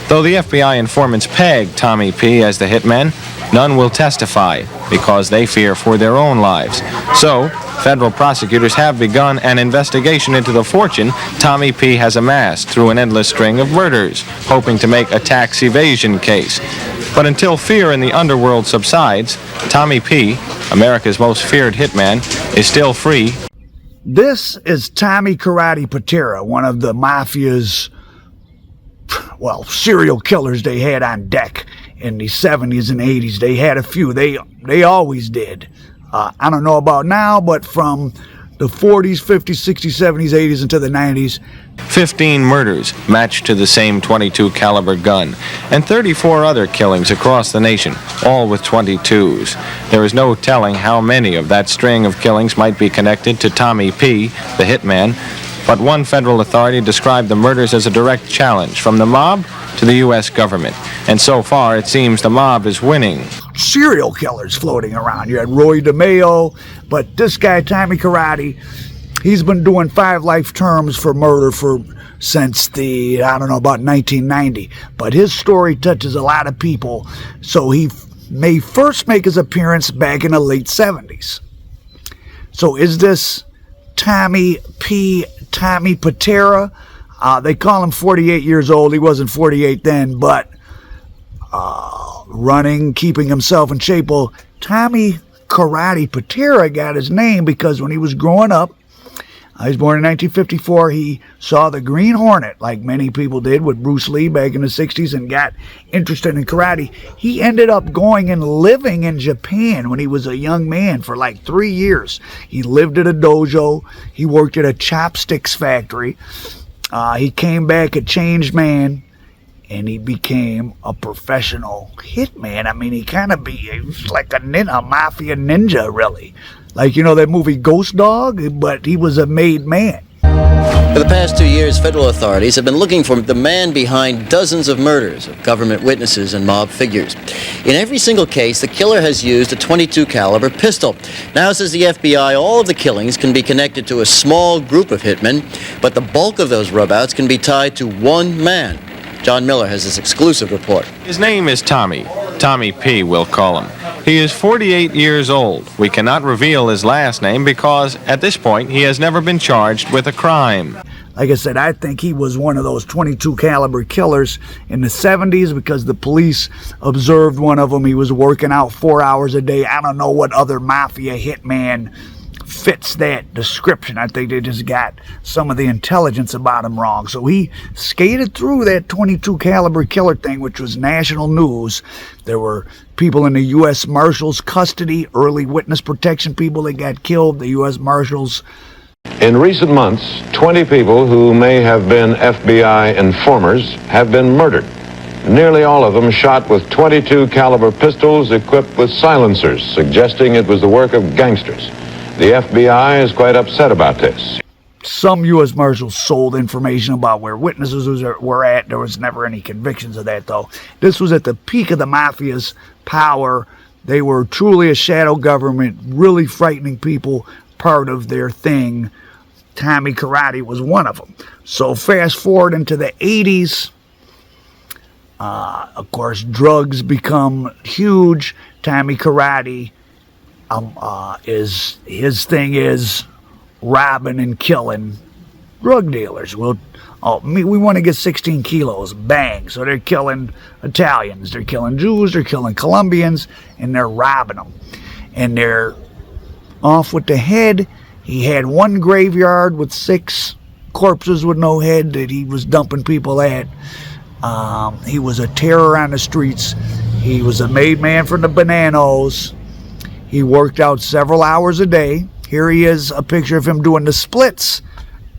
Though the FBI informants peg Tommy P. as the hitman, none will testify because they fear for their own lives. So, federal prosecutors have begun an investigation into the fortune Tommy P. has amassed through an endless string of murders, hoping to make a tax evasion case. But until fear in the underworld subsides, Tommy P., America's most feared hitman, is still free. This is Tommy Karate Pitera, one of the Mafia's, well, serial killers they had on deck in the 70s and 80s. They had a few. They always did. I don't know about now, but from the 40s, 50s, 60s, 70s, 80s, into the 90s. 15 murders matched to the same .22 caliber gun, and 34 other killings across the nation, all with .22s. There is no telling how many of that string of killings might be connected to Tommy P., the hitman, but one federal authority described the murders as a direct challenge from the mob to the U.S. government. And so far, it seems the mob is winning. Serial killers floating around. You had Roy DeMeo, but this guy, Tommy Karate, he's been doing 5 life terms for murder since about 1990. But his story touches a lot of people, so he may first make his appearance back in the late 70s. So is this Tommy Pitera? They call him 48 years old. He wasn't 48 then, but running, keeping himself in shape. Well, Tommy Karate Pitera got his name because when he was growing up, he was born in 1954, he saw the Green Hornet, like many people did with Bruce Lee back in the 60s, and got interested in karate. He ended up going and living in Japan when he was a young man for like 3 years. He lived at a dojo. He worked at a chopsticks factory. He came back a changed man, and he became a professional hitman. I mean, he was like a mafia ninja, really. Like, you know that movie Ghost Dog? But he was a made man. For the past 2 years, federal authorities have been looking for the man behind dozens of murders of government witnesses and mob figures. In every single case, the killer has used a .22 caliber pistol. Now, says the FBI, all of the killings can be connected to a small group of hitmen, but the bulk of those rub-outs can be tied to one man. John Miller has this exclusive report. His name is Tommy. Tommy P., we'll call him. He is 48 years old. We cannot reveal his last name because, at this point, he has never been charged with a crime. Like I said, I think he was one of those .22 caliber killers in the 70s because the police observed one of them. He was working out 4 hours a day. I don't know what other mafia hitman fits that description. I think they just got some of the intelligence about him wrong. So he skated through that .22 caliber killer thing, which was national news. There were people in the U.S. Marshals custody, early witness protection people that got killed. The U.S. Marshals. In recent months, 20 people who may have been FBI informers have been murdered. Nearly all of them shot with .22 caliber pistols equipped with silencers, suggesting it was the work of gangsters. The FBI is quite upset about this. Some U.S. Marshals sold information about where witnesses were at. There was never any convictions of that, though. This was at the peak of the Mafia's power. They were truly a shadow government, really frightening people, part of their thing. Tommy Karate was one of them. So fast forward into the 80s. Of course, drugs become huge. Tommy Karate his thing is robbing and killing drug dealers. We want to get 16 kilos, bang. So they're killing Italians, they're killing Jews, they're killing Colombians, and they're robbing them. And they're off with the head. He had one graveyard with 6 corpses with no head that he was dumping people at. He was a terror on the streets. He was a made man from the Bonannos. He worked out several hours a day. Here he is, a picture of him doing the splits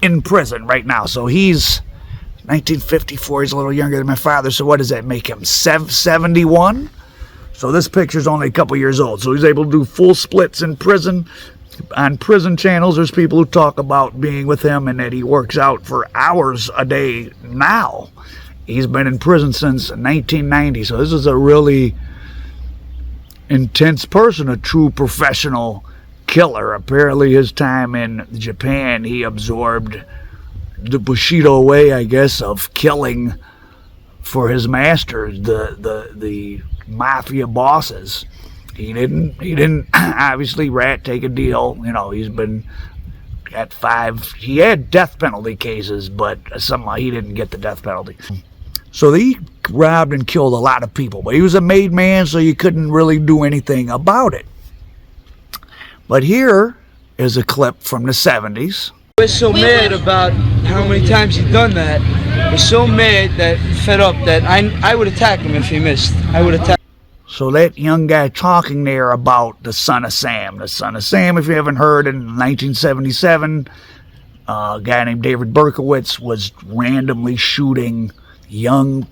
in prison right now. So he's 1954. He's a little younger than my father. So what does that make him? 71? So this picture's only a couple years old. So he's able to do full splits in prison. On prison channels, there's people who talk about being with him and that he works out for hours a day now. He's been in prison since 1990. So this is a really intense person, a true professional killer. Apparently his time in Japan, he absorbed the Bushido way, I guess, of killing for his masters, the mafia bosses. He didn't obviously rat take a deal. You know, he's been at 5. He had death penalty cases, but somehow he didn't get the death penalty. So he robbed and killed a lot of people, but he was a made man, so you couldn't really do anything about it. But here is a clip from the 70s. We're so mad about how many times he's done that. We're so mad that fed up that I would attack him if he missed. I would attack. So that young guy talking there about the Son of Sam. The Son of Sam, if you haven't heard, in 1977, a guy named David Berkowitz was randomly shooting young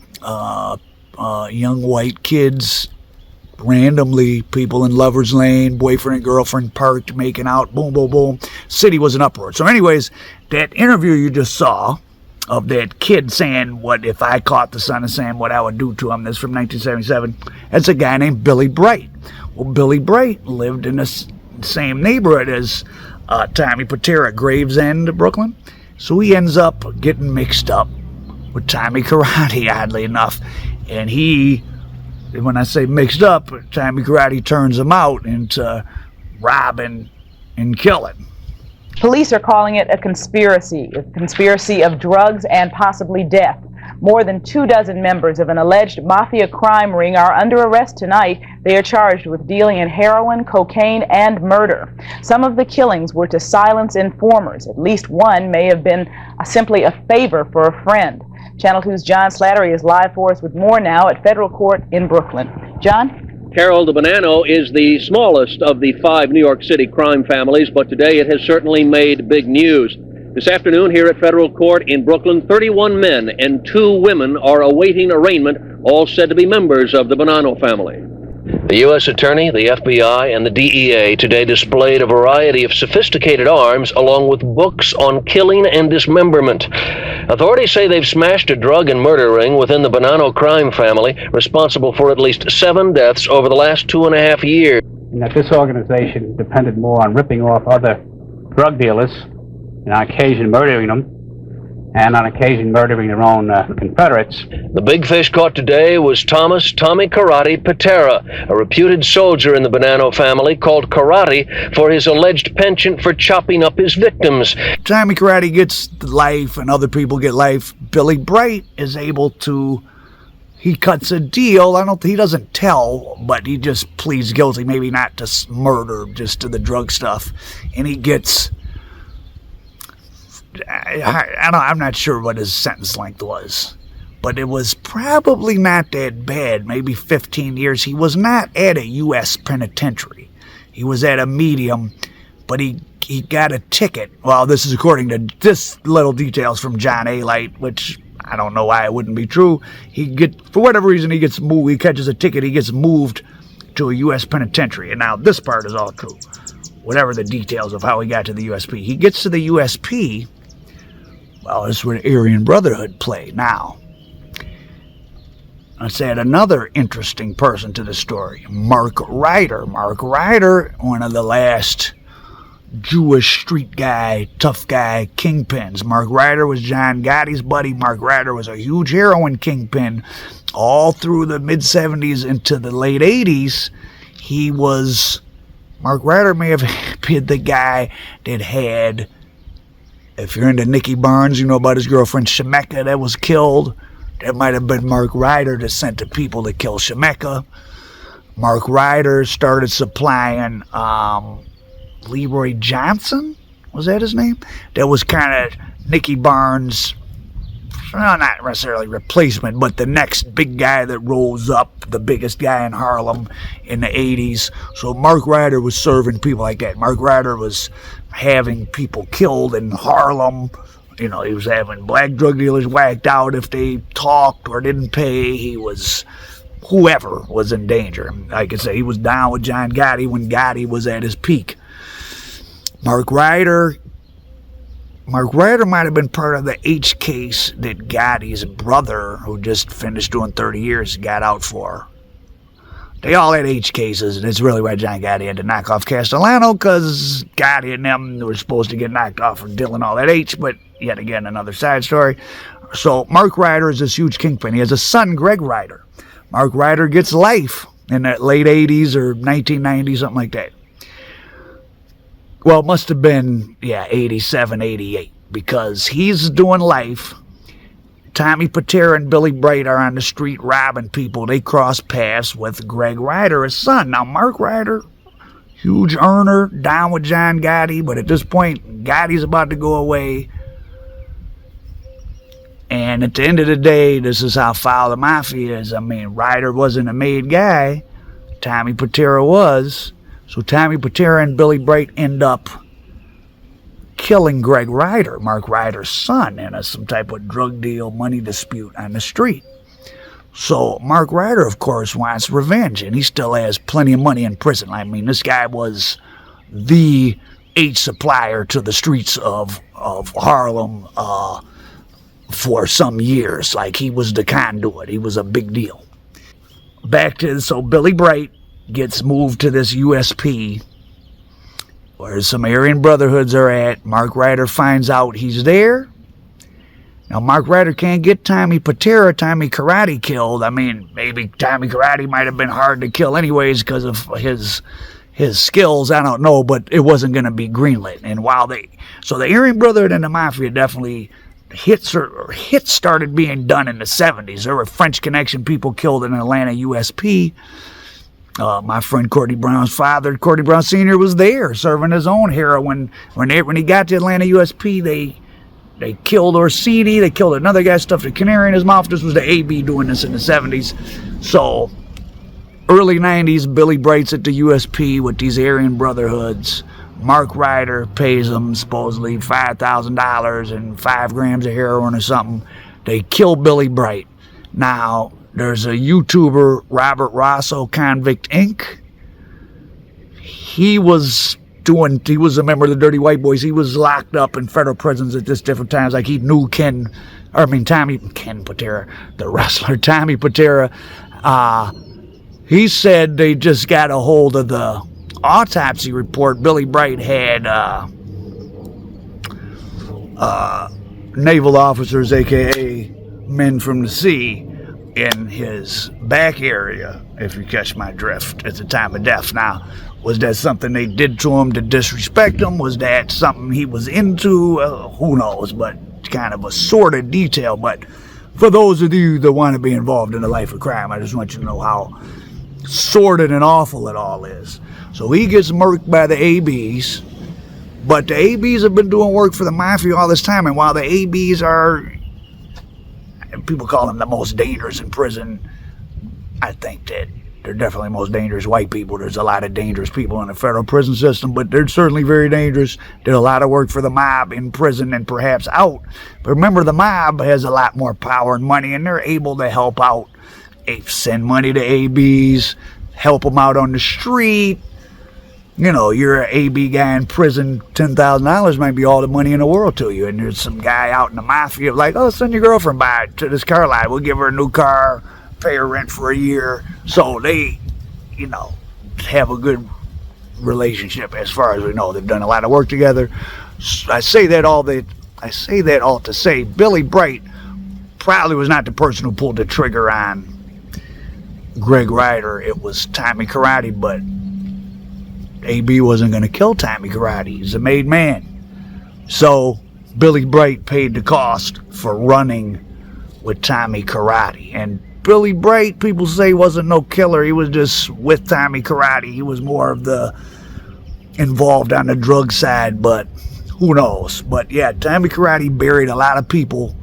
white kids, randomly, people in Lover's Lane, boyfriend and girlfriend parked, making out, boom, boom, boom. City was in uproar. So anyways, that interview you just saw of that kid saying, what if I caught the Son of Sam, what I would do to him, this from 1977, that's a guy named Billy Bright. Well, Billy Bright lived in the same neighborhood as Tommy Pitera, Gravesend, Brooklyn. So he ends up getting mixed up with Tommy Karate, oddly enough. And when I say mixed up, Tommy Karate turns him out into robbing and killing. Police are calling it a conspiracy of drugs and possibly death. More than 24 members of an alleged mafia crime ring are under arrest tonight. They are charged with dealing in heroin, cocaine, and murder. Some of the killings were to silence informers. At least one may have been simply a favor for a friend. Channel 2's John Slattery is live for us with more now at federal court in Brooklyn. John? Carol, the Bonanno is the smallest of the 5 New York City crime families, but today it has certainly made big news. This afternoon here at federal court in Brooklyn, 31 men and 2 women are awaiting arraignment, all said to be members of the Bonanno family. The U.S. Attorney, the FBI, and the DEA today displayed a variety of sophisticated arms along with books on killing and dismemberment. Authorities say they've smashed a drug and murder ring within the Bonanno crime family, responsible for at least 7 deaths over the last 2.5 years. And that this organization depended more on ripping off other drug dealers and on occasion murdering them, and on occasion murdering their own Confederates. The big fish caught today was Tommy Karate Pitera, a reputed soldier in the Bonanno family called Karate for his alleged penchant for chopping up his victims. Tommy Karate gets life and other people get life. Billy Bright is able to, he cuts a deal. He doesn't tell, but he just pleads guilty, maybe not to murder, just to the drug stuff. And he gets, I'm not sure what his sentence length was, but it was probably not that bad, maybe 15 years. He was not at a U.S. penitentiary. He was at a medium, but he got a ticket. Well, this is according to this little details from John A. Light, which I don't know why it wouldn't be true. For whatever reason, he gets moved. He catches a ticket. He gets moved to a U.S. penitentiary. And now this part is all true. Whatever the details of how he got to the USP. He gets to the USP. Well, this is where the Aryan Brotherhood play now. Let's add another interesting person to the story. Mark Ryder. Mark Ryder, one of the last Jewish street guy, tough guy, kingpins. Mark Ryder was John Gotti's buddy. Mark Ryder was a huge heroin kingpin all through the mid-70s into the late 80s. Mark Ryder may have been the guy that had, if you're into Nicky Barnes, you know about his girlfriend Shemeka that was killed. That might have been Mark Ryder that sent the people to kill Shemeka. Mark Ryder started supplying Leroy Johnson, was that his name? That was kind of Nicky Barnes, well, not necessarily replacement, but the next big guy that rose up, the biggest guy in Harlem in the 80s. So Mark Ryder was serving people like that. Mark Ryder was having people killed in Harlem. You know, he was having black drug dealers whacked out if they talked or didn't pay. He was, whoever was in danger. Like I say, he was down with John Gotti when Gotti was at his peak. Mark Ryder might have been part of the H case that Gotti's brother, who just finished doing 30 years, got out for. They all had H cases, and it's really why John Gotti had to knock off Castellano, because Gotti and them were supposed to get knocked off for dealing all that H, but yet again, another side story. So Mark Ryder is this huge kingpin. He has a son, Greg Ryder. Mark Ryder gets life in the late 80s or 1990s, something like that. Well, it must have been, 87, 88, because he's doing life. Tommy Pitera and Billy Bright are on the street robbing people. They cross paths with Greg Ryder, his son. Now, Mark Ryder, huge earner, down with John Gotti, but at this point, Gotti's about to go away. And at the end of the day, this is how foul the mafia is. I mean, Ryder wasn't a made guy. Tommy Pitera was. So Tommy Pitera and Billy Bright end up killing Greg Ryder, Mark Ryder's son, in some type of drug deal, money dispute on the street. So Mark Ryder, of course, wants revenge, and he still has plenty of money in prison. I mean, this guy was the H supplier to the streets of Harlem for some years. Like, he was the conduit. He was a big deal. So Billy Bright gets moved to this USP where some Aryan Brotherhoods are at. Mark Ryder finds out he's there. Now, Mark Ryder can't get Tommy Pitera, Tommy Karate killed. I mean, maybe Tommy Karate might have been hard to kill anyways because of his skills. I don't know, but it wasn't going to be greenlit. And so the Aryan Brotherhood and the Mafia definitely hits started being done in the 70s. There were French Connection people killed in Atlanta USP. My friend Courtney Brown's father, Courtney Brown Sr., was there serving his own heroin. When he got to Atlanta USP, they killed Orsini. They killed another guy, stuffed a canary in his mouth. This was the AB doing this in the 70s. So, early 90s, Billy Bright's at the USP with these Aryan Brotherhoods. Mark Ryder pays them supposedly $5,000 and 5 grams of heroin or something. They kill Billy Bright. Now, there's a YouTuber, Robert Rosso, Convict Inc. He was a member of the Dirty White Boys. He was locked up in federal prisons at just different times. Like, he knew Ken Pitera, the wrestler, Tommy Pitera. He said they just got a hold of the autopsy report. Billy Bright had naval officers, a.k.a. men from the sea, in his back area, if you catch my drift, at the time of death. Now, was that something they did to him to disrespect him? Was that something he was into? Who knows, but it's kind of a sordid detail. But for those of you that want to be involved in the life of crime, I just want you to know how sordid and awful it all is. So he gets murked by the ABs, but the ABs have been doing work for the Mafia all this time, and while the ABs are, people call them the most dangerous in prison, I think that they're definitely the most dangerous white people. There's a lot of dangerous people in the federal prison system, but they're certainly very dangerous. Did a lot of work for the mob in prison and perhaps out. But remember, the mob has a lot more power and money, and they're able to help out, send money to ABs, help them out on the street. You know, you're an AB guy in prison, $10,000 might be all the money in the world to you. And there's some guy out in the Mafia like, oh, send your girlfriend by to this car lot. We'll give her a new car, pay her rent for a year. So they, have a good relationship as far as we know. They've done a lot of work together. I say that all to say Billy Bright probably was not the person who pulled the trigger on Greg Ryder. It was Tommy Karate, but AB wasn't going to kill Tommy Karate. He's a made man. So Billy Bright paid the cost for running with Tommy Karate. And Billy Bright, people say, wasn't no killer. He was just with Tommy Karate. He was more of the involved on the drug side, but who knows. But yeah, Tommy Karate buried a lot of people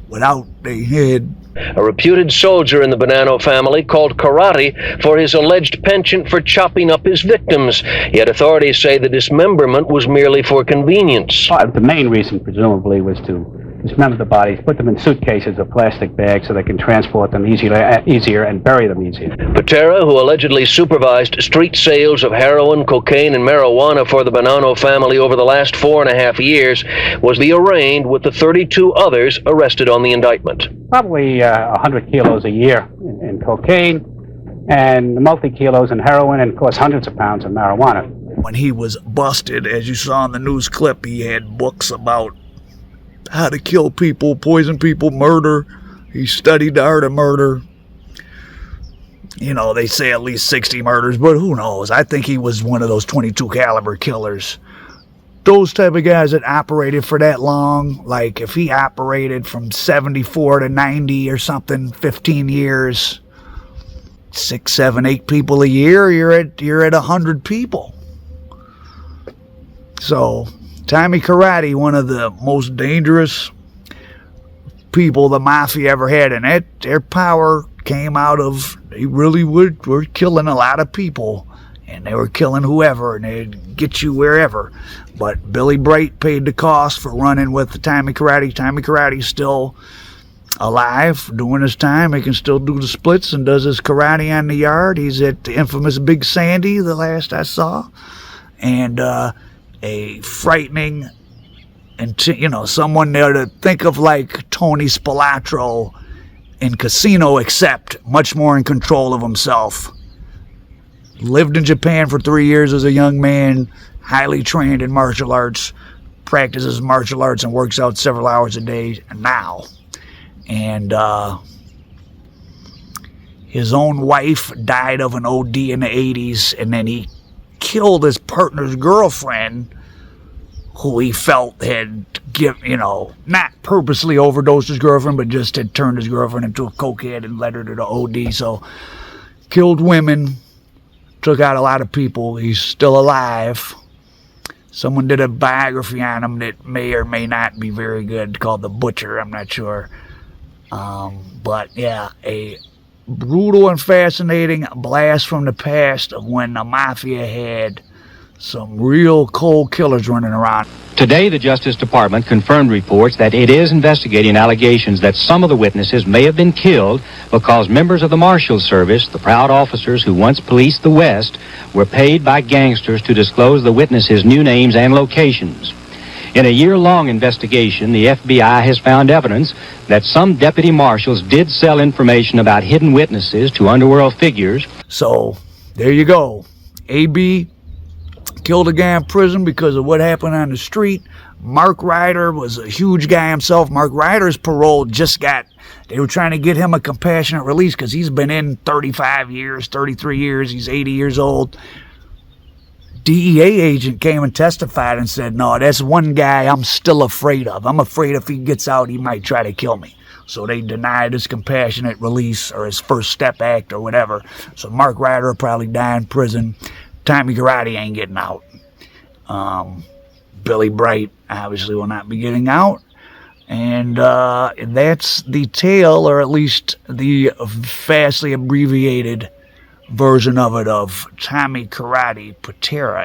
without their head. A reputed soldier in the Bonanno family called Karate for his alleged penchant for chopping up his victims. Yet authorities say the dismemberment was merely for convenience. The main reason, presumably, was to dismember the bodies, put them in suitcases or plastic bags so they can transport them easier and bury them easier. Pitera, who allegedly supervised street sales of heroin, cocaine, and marijuana for the Bonanno family over the last 4.5 years, was the arraigned with the 32 others arrested on the indictment. Probably 100 kilos a year in cocaine and multi-kilos in heroin and, of course, hundreds of pounds of marijuana. When he was busted, as you saw in the news clip, he had books about how to kill people, poison people, murder. He studied the art of murder. You know, they say at least 60 murders, but who knows? I think he was one of those 22 caliber killers. Those type of guys that operated for that long, like if he operated from 74 to 90 or something, 15 years, 6, 7, 8 people a year, you're at 100 people. So, Tommy Karate, one of the most dangerous people the Mafia ever had, and their power came out of, they really were killing a lot of people, and they were killing whoever, and they'd get you wherever. But Billy Bright paid the cost for running with the Tommy Karate. Tommy Karate's still alive, doing his time. He can still do the splits and does his karate on the yard. He's at the infamous Big Sandy, the last I saw. And a frightening, and you know, someone there to think of like Tony Spilatro in Casino, except much more in control of himself. Lived in Japan for 3 years as a young man, highly trained in martial arts, practices martial arts and works out several hours a day now. And his own wife died of an OD in the 80s, and then he killed his partner's girlfriend, who he felt had not purposely overdosed his girlfriend, but just had turned his girlfriend into a cokehead and led her to the OD. So, killed women, took out a lot of people. He's still alive. Someone did a biography on him that may or may not be very good, called The Butcher. I'm not sure. But yeah, a brutal and fascinating blast from the past of when the Mafia had some real cold killers running around. Today, the Justice Department confirmed reports that it is investigating allegations that some of the witnesses may have been killed because members of the Marshal Service, the proud officers who once policed the West, were paid by gangsters to disclose the witnesses' new names and locations. In a year-long investigation, the FBI has found evidence that some deputy marshals did sell information about hidden witnesses to underworld figures. So, there you go. A.B. killed a guy in prison because of what happened on the street. Mark Ryder was a huge guy himself. Mark Ryder's parole they were trying to get him a compassionate release because he's been in 35 years, 33 years. He's 80 years old. DEA agent came and testified and said, no, that's one guy I'm still afraid of. I'm afraid if he gets out, he might try to kill me. So they denied his compassionate release or his First Step Act or whatever. So Mark Ryder will probably die in prison. Tommy Karate ain't getting out. Billy Bright obviously will not be getting out. And that's the tale, or at least the vastly abbreviated version of it, of Tommy Karate Pitera.